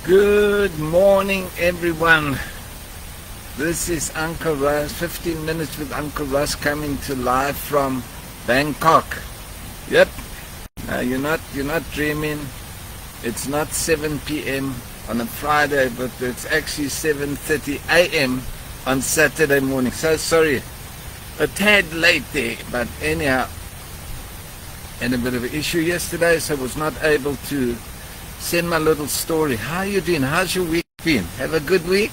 Good morning, everyone. This is Uncle Russ, 15 minutes with Uncle Russ, coming to live from Bangkok. Yep. You're not dreaming. It's not 7 p.m. on a Friday, but it's actually 7:30 a.m. on Saturday morning. So sorry, a tad late there, but anyhow, had a bit of an issue yesterday, so I was not able to send my little story. How are you doing? How's your week been? Have a good week?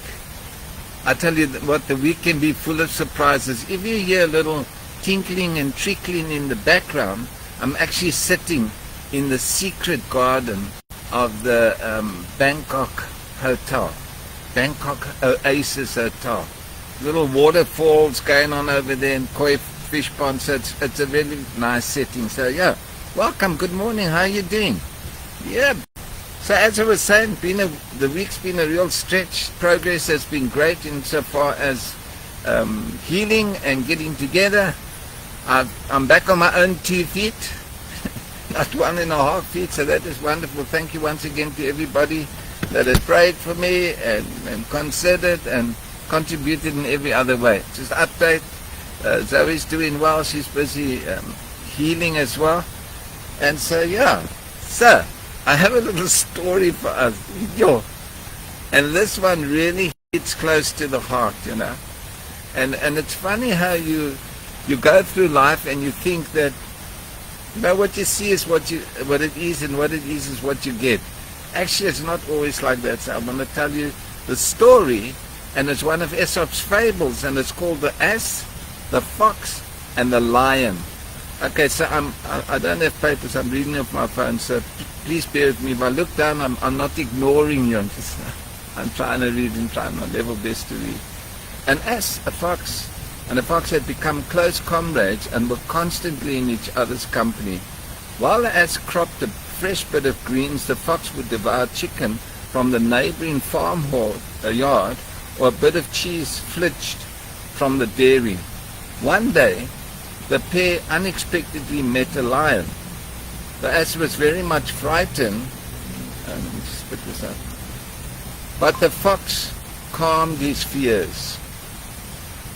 I tell you what, the week can be full of surprises. If you hear a little tinkling and trickling in the background, I'm actually sitting in the secret garden of the Bangkok Hotel, Bangkok Oasis Hotel. Little waterfalls going on over there and koi fish pond, so it's a really nice setting. So yeah, welcome, good morning, how are you doing? Yeah. So as I was saying, the week's been a real stretch. Progress has been great insofar as healing and getting together. I'm back on my own 2 feet, not 1.5 feet, so that is wonderful. Thank you once again to everybody that has prayed for me and considered and contributed in every other way. Just update, Zoe's doing well, she's busy healing as well. And so yeah, so I have a little story for us. Yo. And this one really hits close to the heart, you know. And it's funny how you go through life and you think that, you know, what you see is what it is, and what it is what you get. Actually, it's not always like that. So I'm going to tell you the story, and it's one of Aesop's fables, and it's called The Ass, the Fox, and the Lion. Okay, so I don't have papers. I'm reading off my phone, so please bear with me. If I look down, I'm not ignoring you. I'm trying to read and trying my level best to read. An ass, a fox, and a fox had become close comrades and were constantly in each other's company. While the ass cropped a fresh bit of greens, the fox would devour chicken from the neighboring yard, or a bit of cheese flitched from the dairy. One day, the pair unexpectedly met a lion. The ass was very much frightened. Let me spit this up. But the fox calmed his fears.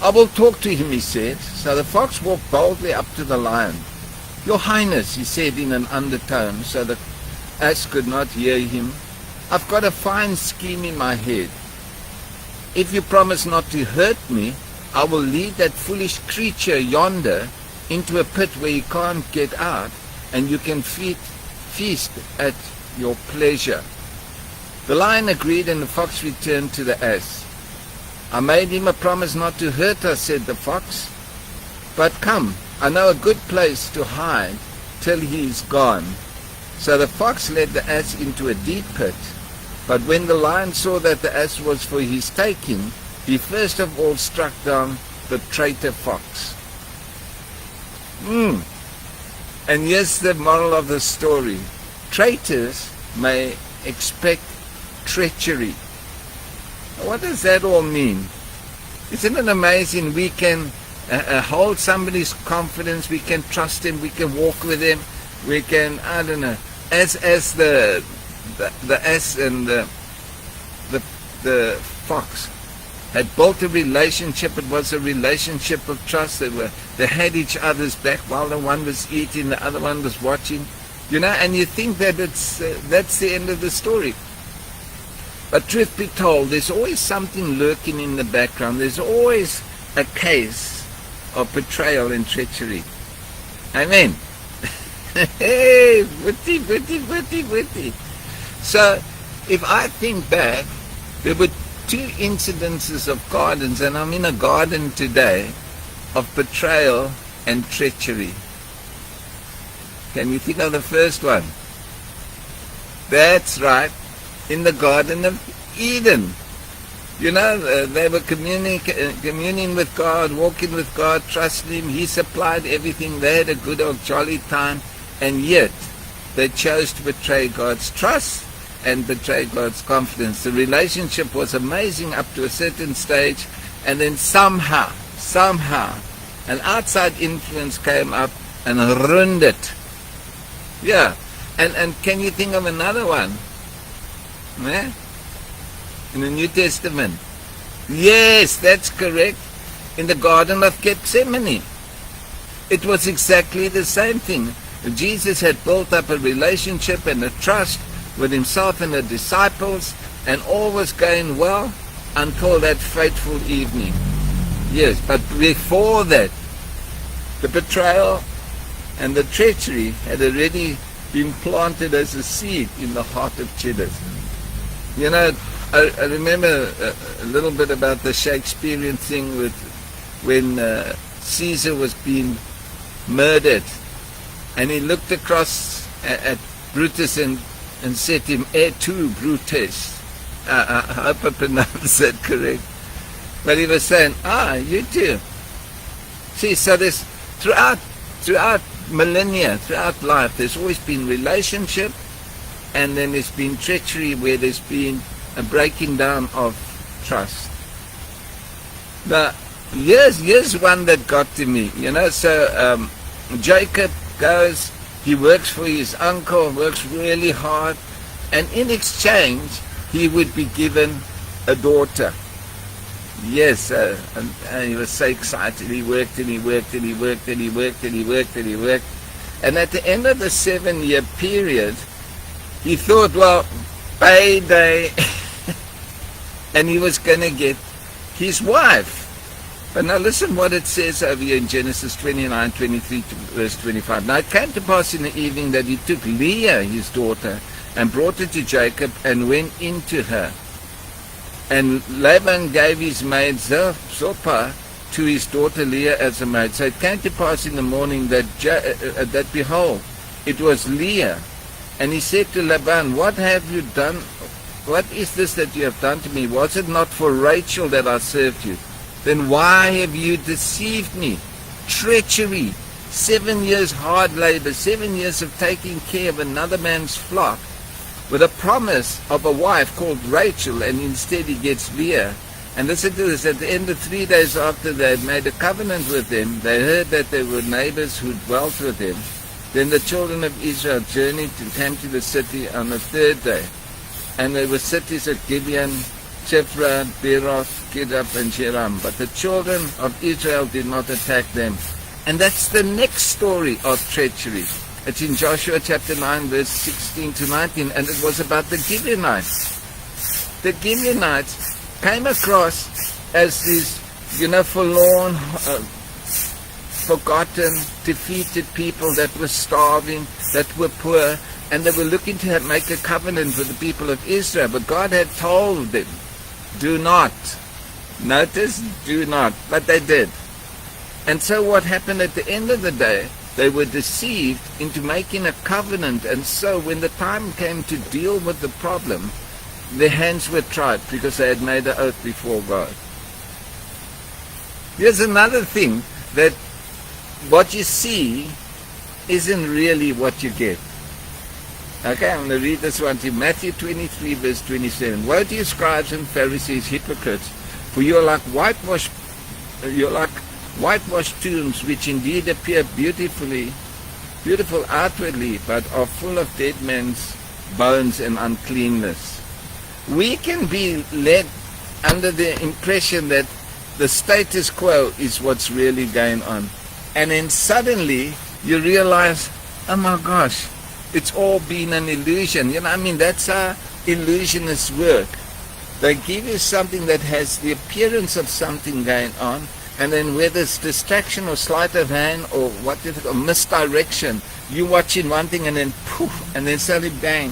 I will talk to him, he said. So the fox walked boldly up to the lion. Your Highness, he said in an undertone, so the ass could not hear him, I've got a fine scheme in my head. If you promise not to hurt me, I will lead that foolish creature yonder into a pit where he can't get out, and you can feast at your pleasure. The lion agreed, and the fox returned to the ass. I made him a promise not to hurt us, said the fox. But come, I know a good place to hide till he is gone. So the fox led the ass into a deep pit. But when the lion saw that the ass was for his taking, he first of all struck down the traitor fox. And here's the moral of the story. Traitors may expect treachery. What does that all mean? Isn't it amazing? We can hold somebody's confidence, we can trust him, we can walk with him, we can, I don't know, as the ass and the fox had built a relationship. It was a relationship of trust. They had each other's back while the one was eating, the other one was watching, you know, and you think that that's the end of the story. But truth be told, there's always something lurking in the background. There's always a case of betrayal and treachery. Amen. Hey, witty. So, if I think back, there were 2 incidences of gardens, and I'm in a garden today, of betrayal and treachery. Can you think of the first one? That's right, in the Garden of Eden. You know, they were communing with God, walking with God, trusting Him. He supplied everything. They had a good old jolly time, and yet they chose to betray God's trust and betray God's confidence. The relationship was amazing up to a certain stage, and then somehow, an outside influence came up and ruined it. Yeah. And can you think of another one? Yeah? in the New Testament. Yes, that's correct. In the Garden of Gethsemane. It was exactly the same thing. Jesus had built up a relationship and a trust with himself and the disciples, and all was going well until that fateful evening. Yes, but before that, the betrayal and the treachery had already been planted as a seed in the heart of Judas. You know, I remember a little bit about the Shakespearean thing with when Caesar was being murdered, and he looked across at Brutus and said to him, "Et tu, Brutus." I hope I pronounced that correct. But he was saying, you too. See, so there's throughout millennia, throughout life, there's always been relationship, and then there's been treachery where there's been a breaking down of trust. Now, here's one that got to me. You know, so Jacob goes, he works for his uncle, works really hard, and in exchange, he would be given a daughter. Yes, and he was so excited. He worked and he worked and he worked and he worked and he worked and he worked. And at the end of the 7-year period, he thought, well, payday, and he was going to get his wife. But now listen what it says over here in Genesis 29:23 to verse 25. Now it came to pass in the evening that he took Leah, his daughter, and brought her to Jacob and went into her. And Laban gave his maid Zilpah to his daughter Leah as a maid. So it came to pass in the morning that behold, it was Leah. And he said to Laban, what have you done? What is this that you have done to me? Was it not for Rachel that I served you? Then why have you deceived me? Treachery, 7 years hard labor, 7 years of taking care of another man's flock, with a promise of a wife called Rachel, and instead he gets Leah. And listen to this, at the end of 3 days after they had made a covenant with them, they heard that there were neighbors who dwelt with them. Then the children of Israel journeyed and came to the city on the 3rd day. And there were cities at Gibeon, Chephra, Beeroth, Kidab, and Jeram. But the children of Israel did not attack them. And that's the next story of treachery. It's in Joshua chapter 9, verse 16 to 19, and it was about the Gibeonites. The Gibeonites came across as these, forlorn, forgotten, defeated people that were starving, that were poor, and they were looking to make a covenant with the people of Israel. But God had told them, do not. Notice, do not. But they did. And so what happened at the end of the day, they were deceived into making a covenant, and so when the time came to deal with the problem, their hands were tied because they had made an oath before God. Here's another thing, that what you see isn't really what you get. Okay, I'm going to read this one to you. Matthew 23, verse 27. Woe to you, scribes and Pharisees, hypocrites, for you are like whitewashed tombs, which indeed appear beautiful outwardly, but are full of dead men's bones and uncleanness. We can be led under the impression that the status quo is what's really going on. And then suddenly you realize, oh my gosh, it's all been an illusion. That's how illusionists work. They give you something that has the appearance of something going on, and then whether it's distraction or sleight of hand or or misdirection, you're watching one thing and then poof, and then suddenly bang.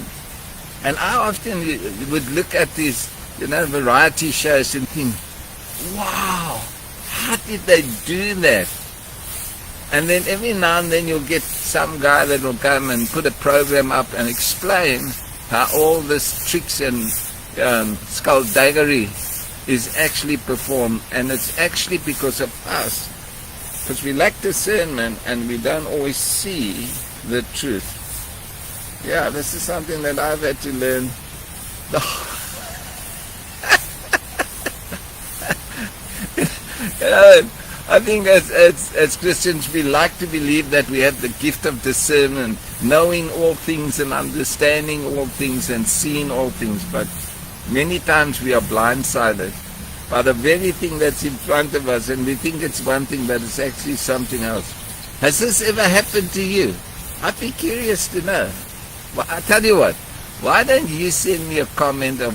And I often would look at these, variety shows and think, wow, how did they do that? And then every now and then you'll get some guy that will come and put a program up and explain how all this tricks and skullduggery is actually performed, and it's actually because of us, because we lack discernment and we don't always see the truth. Yeah, this is something that I've had to learn. I think as Christians we like to believe that we have the gift of discernment, knowing all things and understanding all things and seeing all things, but Many times we are blindsided by the very thing that's in front of us, and we think it's one thing, but it's actually something else. Has this ever happened to you? I'd be curious to know. Well, I tell you what, why don't you send me a comment of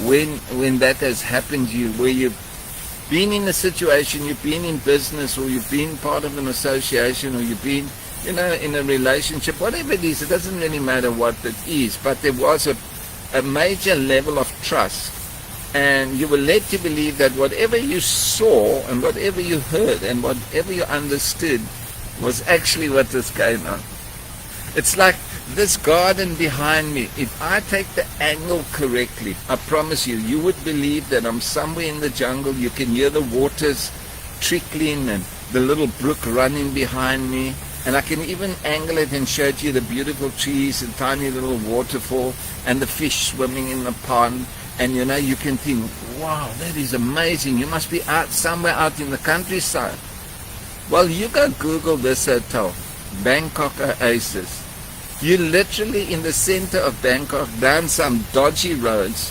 when that has happened to you, where you've been in a situation, you've been in business, or you've been part of an association, or you've been, in a relationship, whatever it is. It doesn't really matter what it is, but there was a major level of trust, and you were led to believe that whatever you saw and whatever you heard and whatever you understood was actually what was going on. It's like this garden behind me. If I take the angle correctly, I promise you, you would believe that I'm somewhere in the jungle. You can hear the waters trickling and the little brook running behind me. And I can even angle it and show you the beautiful trees and tiny little waterfall and the fish swimming in the pond. And you can think, wow, that is amazing. You must be out somewhere out in the countryside. Well, you go Google this hotel, Bangkok Oasis. You're literally in the center of Bangkok, down some dodgy roads,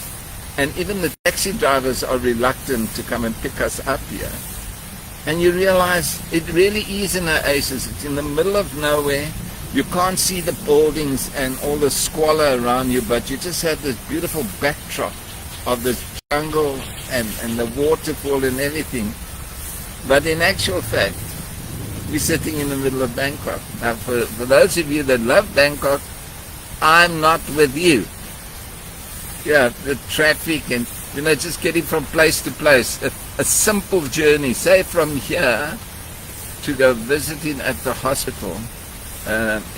and even the taxi drivers are reluctant to come and pick us up here. And you realize it really is an oasis. It's in the middle of nowhere. You can't see the buildings and all the squalor around you, but you just have this beautiful backdrop of the jungle and the waterfall and everything. But in actual fact, we're sitting in the middle of Bangkok. Now, for those of you that love Bangkok, I'm not with you. Yeah, the traffic and, just getting from place to place. A simple journey, say from here to go visiting at the hospital.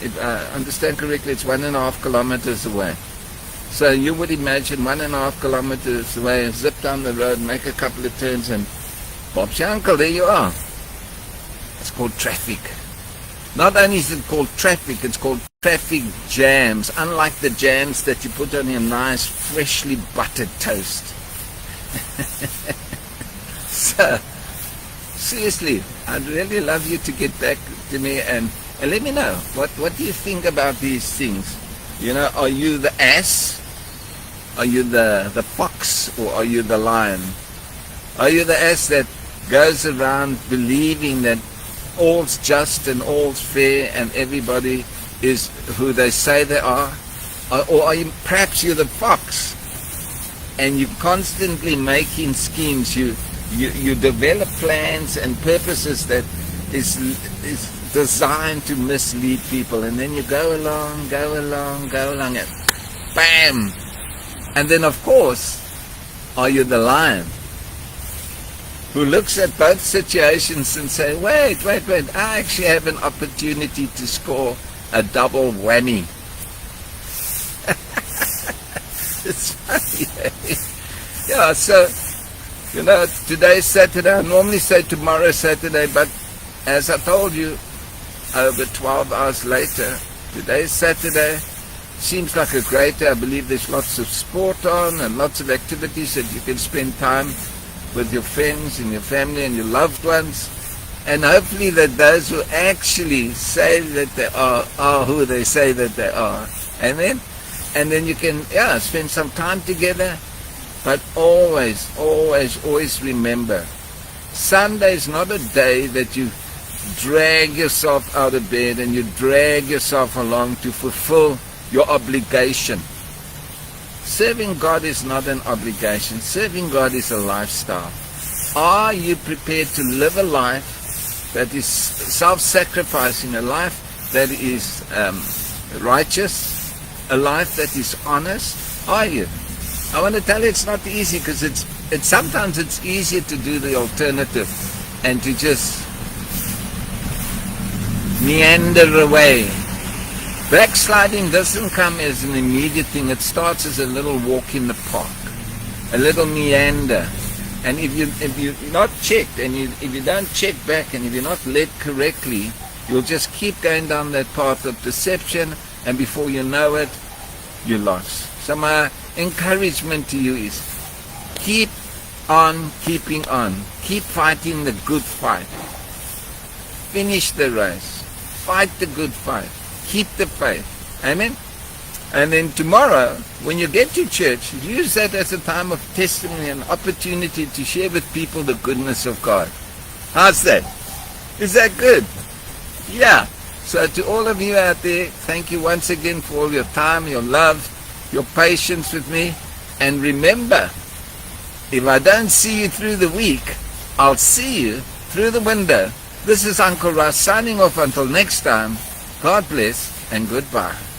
If I understand correctly, it's 1.5 kilometers away. So you would imagine 1.5 kilometers away, zip down the road, make a couple of turns, and Bob's your uncle, there you are. It's called traffic. Not only is it called traffic, it's called traffic jams, unlike the jams that you put on your nice, freshly buttered toast. So, seriously, I'd really love you to get back to me and let me know, what do you think about these things? Are you the ass? Are you the fox? Or are you the lion? Are you the ass that goes around believing that all's just and all's fair and everybody is who they say they are? Or are you, perhaps you're the fox and you're constantly making schemes, you develop plans and purposes that is designed to mislead people, and then you go along and bam! And then of course, are you the lion who looks at both situations and say, wait, I actually have an opportunity to score a double whammy. It's funny. Yeah, so, today's Saturday. I normally say tomorrow's Saturday, but as I told you, over 12 hours later, today's Saturday. Seems like a great day. I believe there's lots of sport on and lots of activities that you can spend time with your friends and your family and your loved ones, and hopefully that those who actually say that they are who they say that they are. Amen. And then you can spend some time together, but always remember, Sunday is not a day that you drag yourself out of bed and you drag yourself along to fulfill your obligation. Serving God is not an obligation. Serving God is a lifestyle. Are you prepared to live a life that is self-sacrificing, a life that is righteous, a life that is honest? Are you? I want to tell you it's not easy, because sometimes it's easier to do the alternative and to just meander away. Backsliding doesn't come as an immediate thing. It starts as a little walk in the park, a little meander. And if you're not checked, and if you don't check back, and if you're not led correctly, you'll just keep going down that path of deception, and before you know it, you're lost. So my encouragement to you is, keep on keeping on. Keep fighting the good fight. Finish the race. Fight the good fight. Keep the faith. Amen? And then tomorrow, when you get to church, use that as a time of testimony and opportunity to share with people the goodness of God. How's that? Is that good? Yeah. So to all of you out there, thank you once again for all your time, your love, your patience with me. And remember, if I don't see you through the week, I'll see you through the window. This is Uncle Russ signing off until next time. God bless and goodbye.